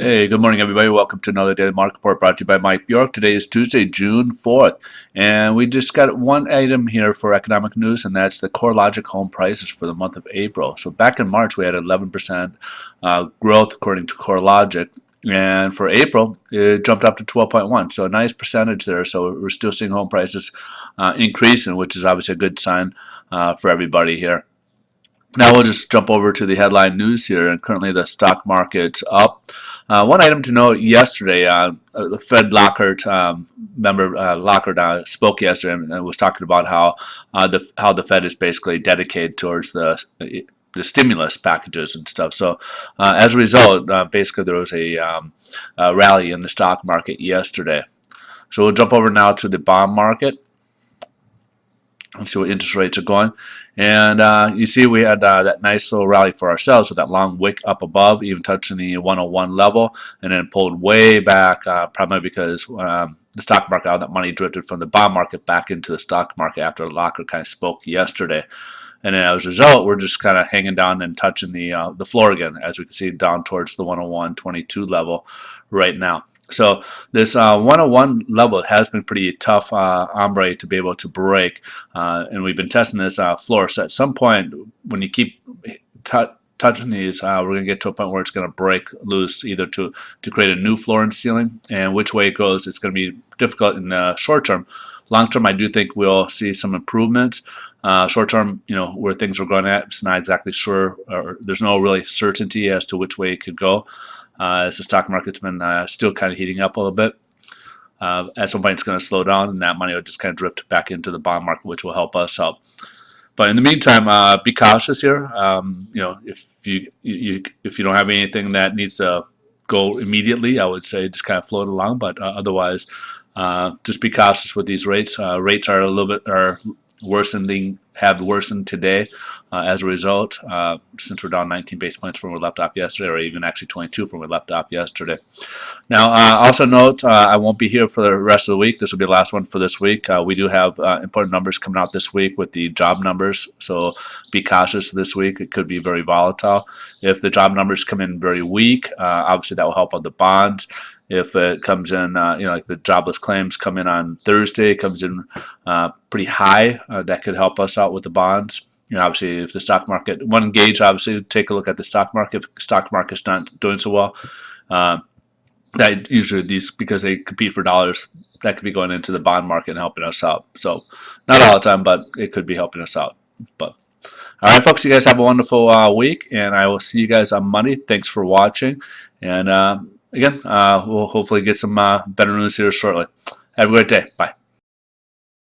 Hey, good morning, everybody. Welcome to another daily market report brought to you by Mike Bjork. Today is Tuesday, June 4th, and we just got one item here for economic news, and that's the CoreLogic home prices for the month of April. So back in March, we had 11% growth according to CoreLogic, and for April, it jumped up to 12.1. So a nice percentage there. So we're still seeing home prices increasing, which is obviously a good sign for everybody here. Now we'll just jump over to the headline news here, and currently the stock market's up. One item to note: yesterday, the Fed Lockhart member Lockhart spoke yesterday and was talking about how the Fed is basically dedicated towards the stimulus packages and stuff. So as a result, basically there was a rally in the stock market yesterday. So we'll jump over now to the bond market. Let's see what interest rates are going. And you see we had that nice little rally for ourselves with that long wick up above, even touching the 101 level, and then pulled way back, probably because the stock market, all that money drifted from the bond market back into the stock market after Lockhart kind of spoke yesterday. And then as a result, we're just kind of hanging down and touching the floor again, as we can see down towards the 101.22 level right now. So this 101 level has been pretty tough ombre to be able to break, and we've been testing this floor. So at some point, when you keep touching these, we're going to get to a point where it's going to break loose, either to create a new floor and ceiling, and which way it goes, it's going to be difficult in the short term. Long term, I do think we'll see some improvements. Short term, where things are going at, it's not exactly sure, or there's no really certainty as to which way it could go. As the stock market's been still kind of heating up a little bit. At some point it's going to slow down, and that money will just kind of drift back into the bond market, which will help us out. But in the meantime, be cautious here. If you don't have anything that needs to go immediately, I would say just kind of float along. But otherwise, just be cautious with these rates. Rates are a little bit have worsened today as a result, since we're down 19 base points from where we left off yesterday, or even actually 22 from where we left off yesterday. Now, also note, I won't be here for the rest of the week. This will be the last one for this week. We do have important numbers coming out this week with the job numbers, so be cautious this week. It could be very volatile. If the job numbers come in very weak, obviously that will help on the bonds. If it comes in, like the jobless claims come in on Thursday, comes in pretty high, that could help us out with the bonds. Obviously, if the stock market, one gauge, obviously, take a look at the stock market. If the stock market's not doing so well, that usually because they compete for dollars, that could be going into the bond market and helping us out. So, not all the time, but it could be helping us out. But all right, folks, you guys have a wonderful week, and I will see you guys on Monday. Thanks for watching, and again, we'll hopefully get some better news here shortly. Have a great day. Bye.